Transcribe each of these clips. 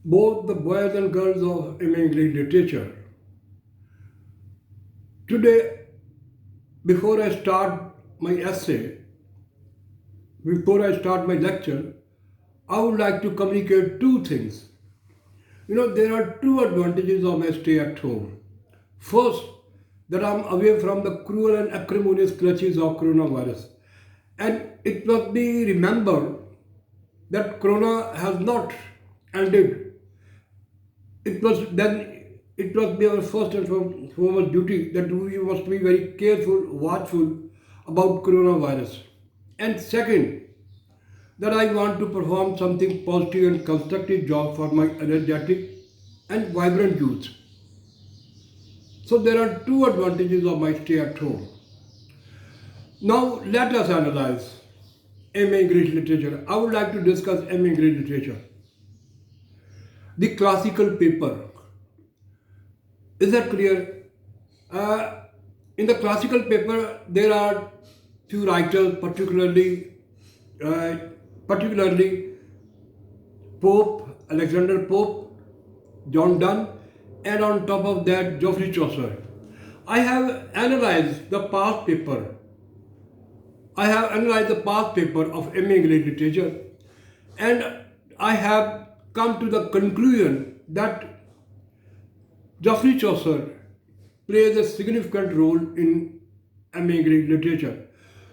both the boys and girls of English literature. Today, before I start my essay, before I start my lecture, I would like to communicate two things. There are two advantages of my stay at home. First, that I'm away from the cruel and acrimonious clutches of coronavirus. And it must be remembered that corona has not ended. It must be our first and foremost duty that we must be very careful, watchful about coronavirus. And second, that I want to perform something positive and constructive job for my energetic and vibrant youth. So there are two advantages of my stay at home. Now let us analyze M. English literature. I would like to discuss M. English literature. The classical paper. Is that clear? Uh, in the classical paper, there are few writers, uh, particularly Pope, Alexander Pope, John Donne, and on top of that, Geoffrey Chaucer. I have analyzed the past paper. I have analyzed the past paper of MA English literature, and I have come to the conclusion that Geoffrey Chaucer plays a significant role in MA English literature.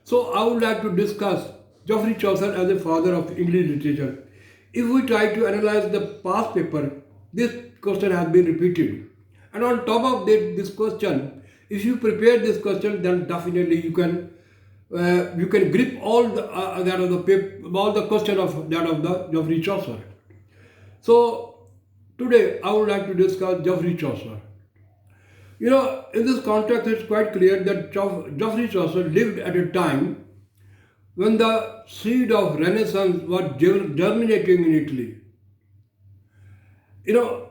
So I would like to discuss Geoffrey Chaucer as a father of English literature. If we try to analyze the past paper, this question has been repeated. And on top of this question, if you prepare this question, then definitely you can grip all the that of the paper, all the question of that of the Geoffrey Chaucer. So today I would like to discuss Geoffrey Chaucer. In this context, it's quite clear that Geoffrey Chaucer lived at a time when the seed of Renaissance was germinating in Italy. You know,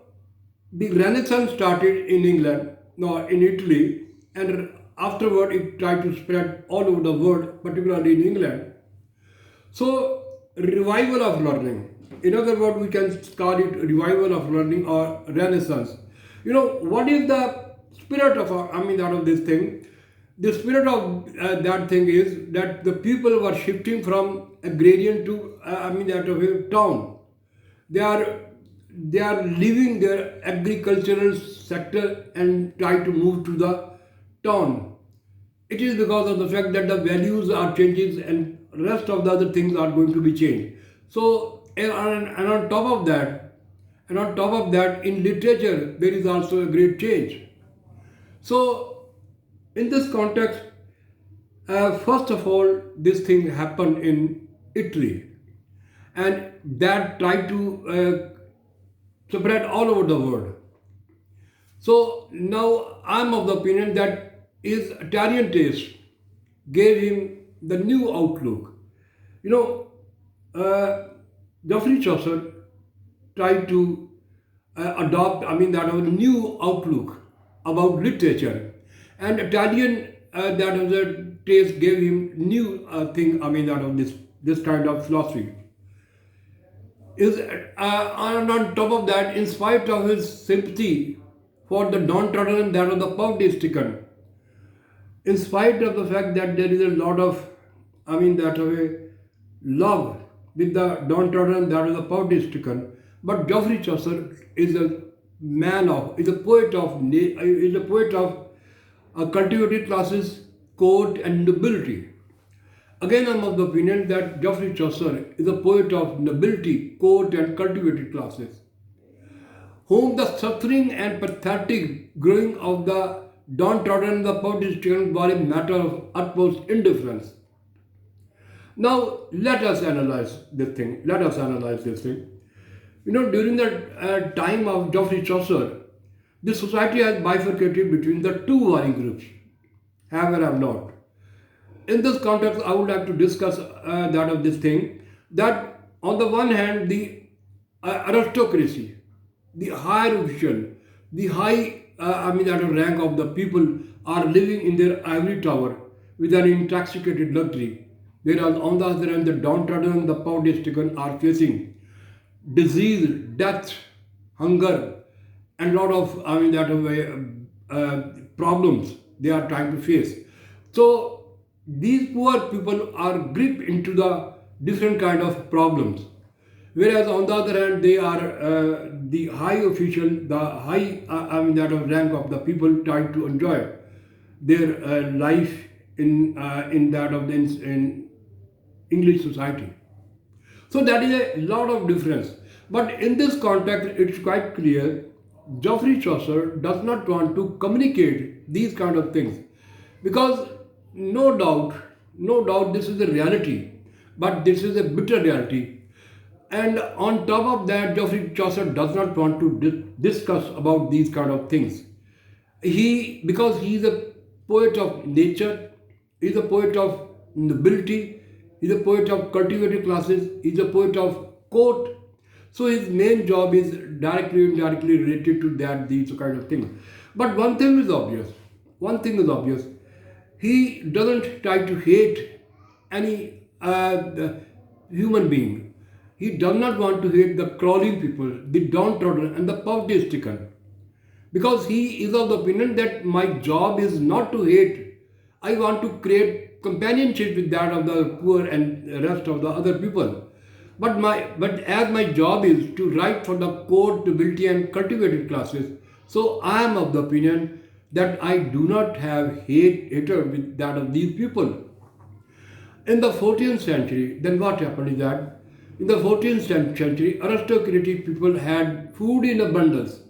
the Renaissance started in England, no, in Italy, and afterward it tried to spread all over the world, particularly in England. So, revival of learning. In other words, we can call it revival of learning or Renaissance. What is the spirit of, out of this thing? The spirit of that thing is that the people were shifting from agrarian to, that of a town. They are they are leaving their agricultural sector and try to move to the town. It is because of the fact that the values are changing and rest of the other things are going to be changed. So and on top of that, in literature there is also a great change. So in this context, first of all, this thing happened in Italy, and that tried to spread all over the world. So now I'm of the opinion that his Italian taste gave him the new outlook. You know, uh, Geoffrey Chaucer tried to adopt, that was a new outlook about literature, and Italian that was a taste gave him new thing. That of this kind of philosophy is and on top of that, in spite of his sympathy for the downtrodden, that of the poverty stricken, in spite of the fact that there is a lot of, that of a love with the downtrodden, that of the poverty stricken, but Geoffrey Chaucer is a is a poet of, cultivated classes, court, and nobility. Again, I'm of the opinion that Geoffrey Chaucer is a poet of nobility, court, and cultivated classes, whom the suffering and pathetic growing of the downtrodden and the poverty-stricken were a matter of utmost indifference. Now, let us analyze this thing. During the time of Geoffrey Chaucer, the society has bifurcated between the two warring groups, have and have not. In this context, I would like to discuss that of this thing, that on the one hand, the aristocracy, the higher official, the high, that rank of the people are living in their ivory tower with an intoxicated luxury. Whereas on the other hand, the downtrodden and the poverty stricken are facing disease, death, hunger, and lot of problems they are trying to face. So these poor people are gripped into the different kind of problems, whereas on the other hand they are the high official, the high that of rank of the people trying to enjoy their life in that of the in English society. So that is a lot of difference. But in this context, it's quite clear Geoffrey Chaucer does not want to communicate these kind of things, because no doubt, no doubt, this is the reality, but this is a bitter reality. And on top of that, Geoffrey Chaucer does not want to discuss about these kind of things. Because he is a poet of nature, he is a poet of nobility, he is a poet of cultivated classes, he is a poet of court. So his main job is directly and indirectly related to that, these kind of things. But one thing is obvious. One thing is obvious. He doesn't try to hate any human being. He does not want to hate the crawling people, the downtrodden, and the poverty stricken, because he is of the opinion that my job is not to hate. I want to create companionship with that of the poor and rest of the other people. But as my job is to write for the court, nobility, and cultivated classes, so I am of the opinion that I do not have hatred with that of these people. In the 14th century, then what happened is that in the 14th century, aristocratic people had food in abundance.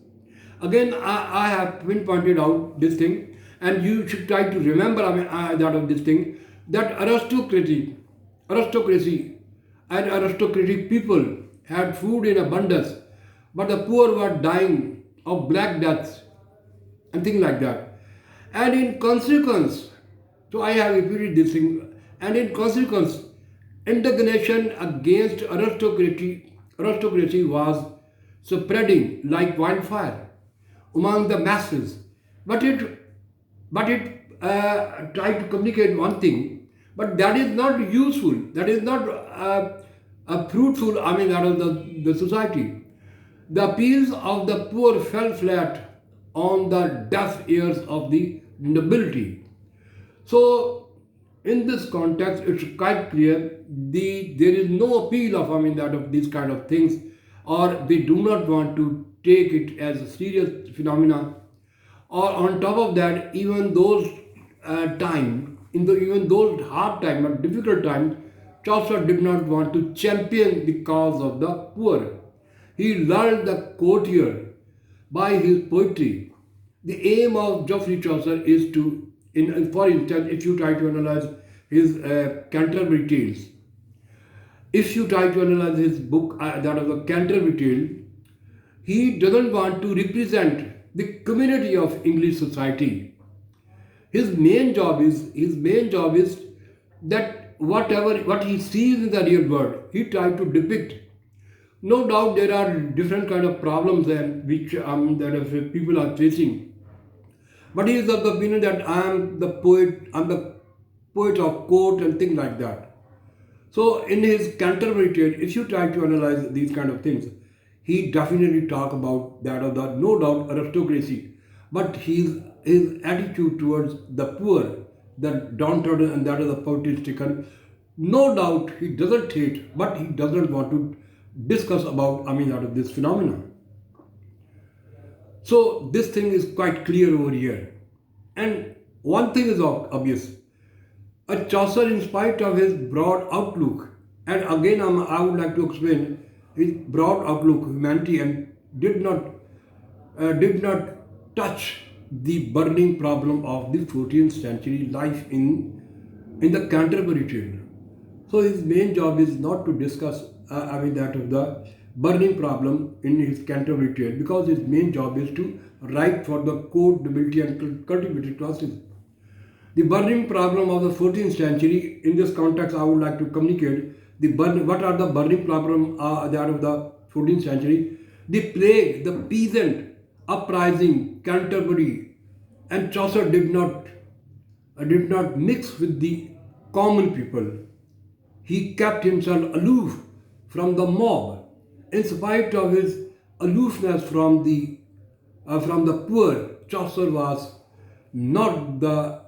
Again, I have been pointed out this thing, and you should try to remember that of this thing, that aristocracy and aristocratic people had food in abundance, but the poor were dying of black deaths and things like that. And in consequence, so I have repeated this thing, and in consequence, indignation against aristocracy was spreading like wildfire among the masses. But it tried to communicate one thing, but that is not useful, that is not fruitful, out of the society. The appeals of the poor fell flat on the deaf ears of the nobility. So, in this context, it's quite clear there is no appeal of that of these kind of things, or they do not want to take it as a serious phenomena. Or on top of that, even those even those hard time or difficult times, Chaucer did not want to champion the cause of the poor. He lulled the courtier by his poetry. The aim of Geoffrey Chaucer is to, for instance, if you try to analyze his Canterbury Tales, if you try to analyze his book, that of the Canterbury Tale, he doesn't want to represent the community of English society. His main job is that what he sees in the real world, he tries to depict. No doubt there are different kind of problems and which people are facing. But he is of the opinion that I'm the poet of court and things like that. So in his Canterbury Tale, if you try to analyze these kind of things, he definitely talk about that of the no doubt aristocracy, but his attitude towards the poor, the downtrodden, and that of the poverty stricken, no doubt he doesn't hate, but he doesn't want to discuss about out of this phenomenon. So this thing is quite clear over here. And one thing is obvious. A Chaucer, in spite of his broad outlook, and again I would like to explain his broad outlook, humanity, and did not touch the burning problem of the 14th century life in the Canterbury Tale. So his main job is not to discuss that of the burning problem in his Canterbury Tale, because his main job is to write for the court, nobility, and cultivated classes. The burning problem of the 14th century, in this context, I would like to communicate what are the burning problem that of the 14th century. The plague, the peasant uprising, Canterbury, and Chaucer did not mix with the common people. He kept himself aloof from the mob in spite of his aloofness from the poor. Not the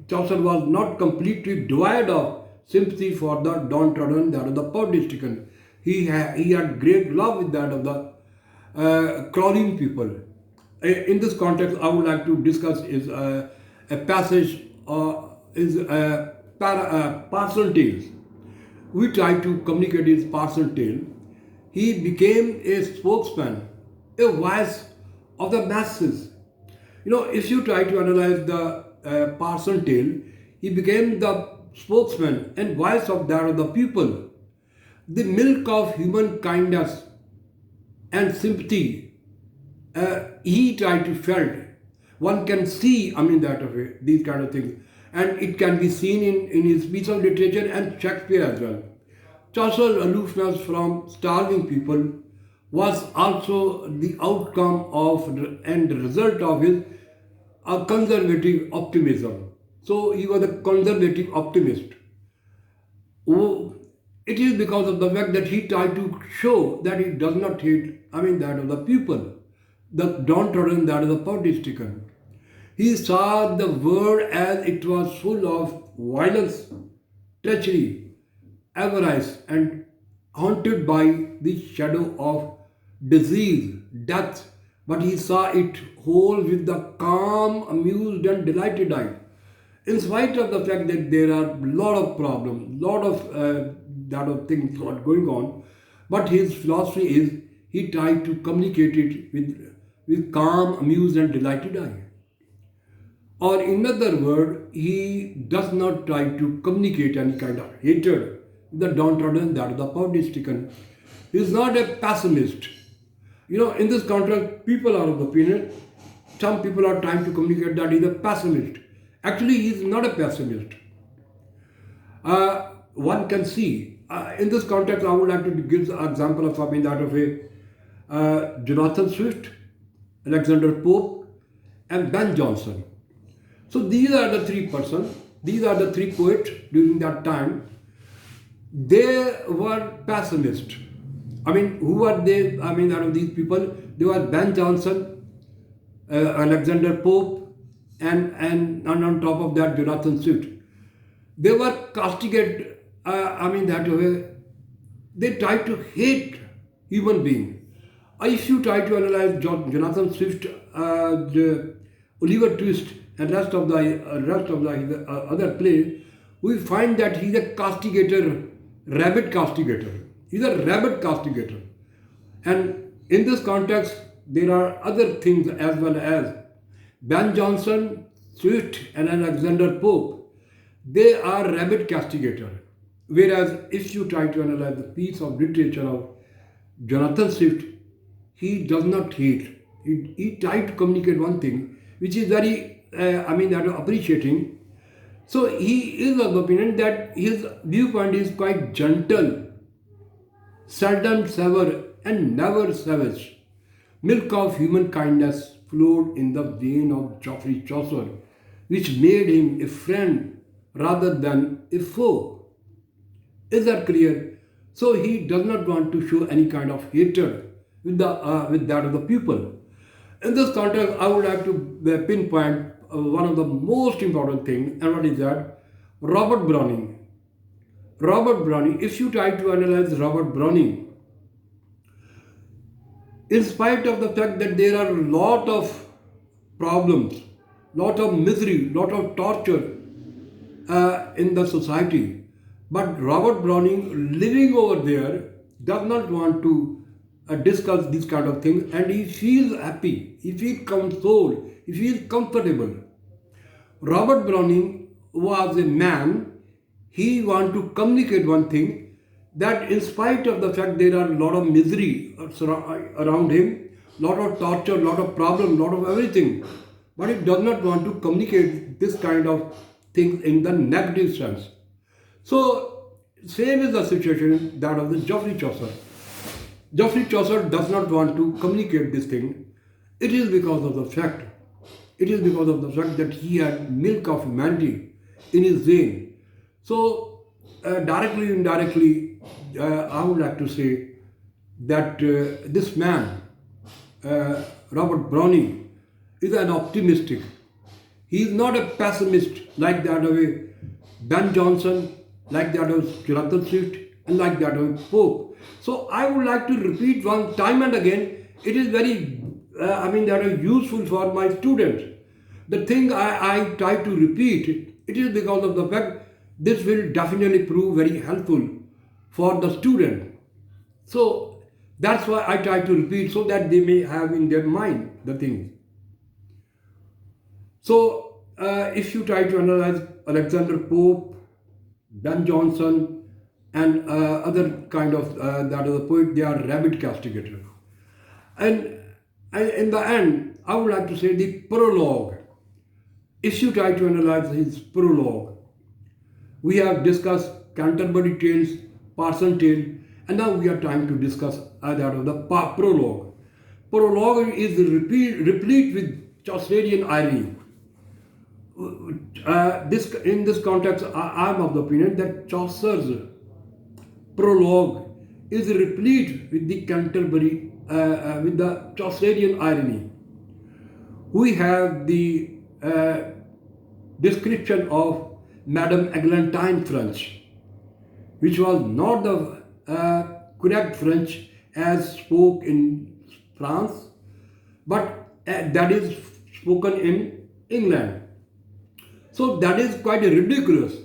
Chaucer was not completely devoid of sympathy for the downtrodden, that of the poverty stricken. He had great love with that of the crawling people. In this context, I would like to discuss is a passage is Parson Tales. We try to communicate his Parson Tale. He became a spokesman, a voice of the masses. If you try to analyze the Parson Tale, he became the spokesman and voice of that of the people. The milk of human kindness and sympathy he tried to felt. One can see, that of it, these kind of things. And it can be seen in his piece of literature and Shakespeare as well. Chaucer's aloofness from starving people was also the outcome of and the result of his conservative optimism. So he was a conservative optimist. Oh, it is because of the fact that he tried to show that he does not hate, that of the people, the downtrodden, that of the poverty stricken. He saw the world as it was full of violence, treachery, avarice, and haunted by the shadow of disease, death. But he saw it whole with the calm, amused, and delighted eye. In spite of the fact that there are a lot of problems, lot of that of things not going on, but his philosophy is he tried to communicate it with calm, amused, and delighted eye. Or in other words, he does not try to communicate any kind of hatred with the downtrodden, that of the poverty stricken. He is not a pessimist. In this context, people are of the opinion, some people are trying to communicate that he is a pessimist. Actually, he is not a pessimist. One can see, in this context, I would like to give the example of that of a Jonathan Swift, Alexander Pope, and Ben Jonson. So these are the three persons, these are the three poets during that time. They were pessimists. Who were they? Out of these people, they were Ben Jonson, Alexander Pope, and on top of that, Jonathan Swift. They were castigated, that way. They tried to hate human being. If you try to analyze Jonathan Swift, the Oliver Twist, and rest of the other plays, we find that he's a castigator, rabbit castigator. He's a rabbit castigator. And in this context, there are other things as well as Ben Jonson, Swift, and Alexander Pope. They are rabbit castigator. Whereas if you try to analyze the piece of literature of Jonathan Swift, he does not hate. He tried to communicate one thing, which is very, appreciating. So he is of the opinion that his viewpoint is quite gentle, seldom severe, and never savage. Milk of human kindness flowed in the vein of Geoffrey Chaucer, which made him a friend rather than a foe. Is that clear? So he does not want to show any kind of hatred with that of the people. In this context, I would like to pinpoint one of the most important things, and what is that? Robert Browning. Robert Browning, if you try to analyze Robert Browning, in spite of the fact that there are a lot of problems, lot of misery, lot of torture in the society, but Robert Browning, living over there, does not want to discuss these kind of things, and he feels happy, he feels consoled, he feels comfortable. Robert Browning was a man, he wanted to communicate one thing, that in spite of the fact there are a lot of misery around him, lot of torture, lot of problem, lot of everything, but he does not want to communicate this kind of things in the negative sense. So same is the situation that of the Geoffrey Chaucer. Geoffrey Chaucer does not want to communicate this thing. It is because of the fact that he had milk of humanity in his vein. So directly, indirectly, I would like to say that this man, Robert Browning, is an optimistic. He is not a pessimist like that of a Ben Jonson, like that of Jonathan Swift, and like that of Pope. So I would like to repeat one time and again. It is very, that is useful for my students. The thing I try to repeat, it is because of the fact this will definitely prove very helpful for the student. So that's why I try to repeat so that they may have in their mind the thing. So if you try to analyze Alexander Pope, Ben Jonson, and other kind of that other poet, they are rabid castigators. And, and in the end, I would like to say the prologue. If you try to analyze his prologue, we have discussed Canterbury Tales, Parson Tale, and now we are trying to discuss that of the prologue. Prologue is replete with Chaucerian irony. In this context, I am of the opinion that Chaucer's prologue is replete with the Canterbury, with the Chaucerian irony. We have the description of Madame Eglantine French, which was not the correct French as spoke in France, but that is spoken in England. So that is quite ridiculous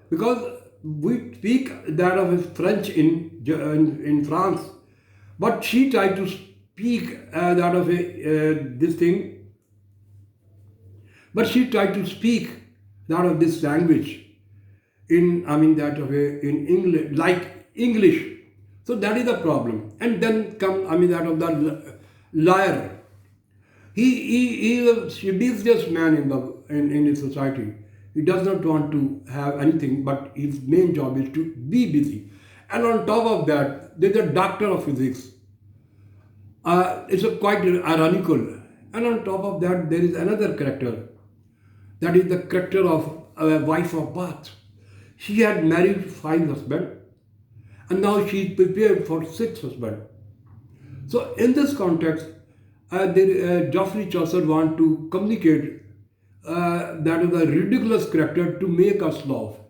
because we speak that of French in France, but she tried to speak that of this thing, but she tried to speak that of this language that of in English, like English. So that is the problem. And then come that of the liar. He is a busiest man in his society. He does not want to have anything, but his main job is to be busy. And on top of that, there's a doctor of physics. It's quite ironical. And on top of that, there is another character. That is the character of a wife of Bath. She had married 5 husbands, and now she is prepared for 6 husbands. So in this context, Geoffrey Chaucer want to communicate that is a ridiculous character to make us laugh.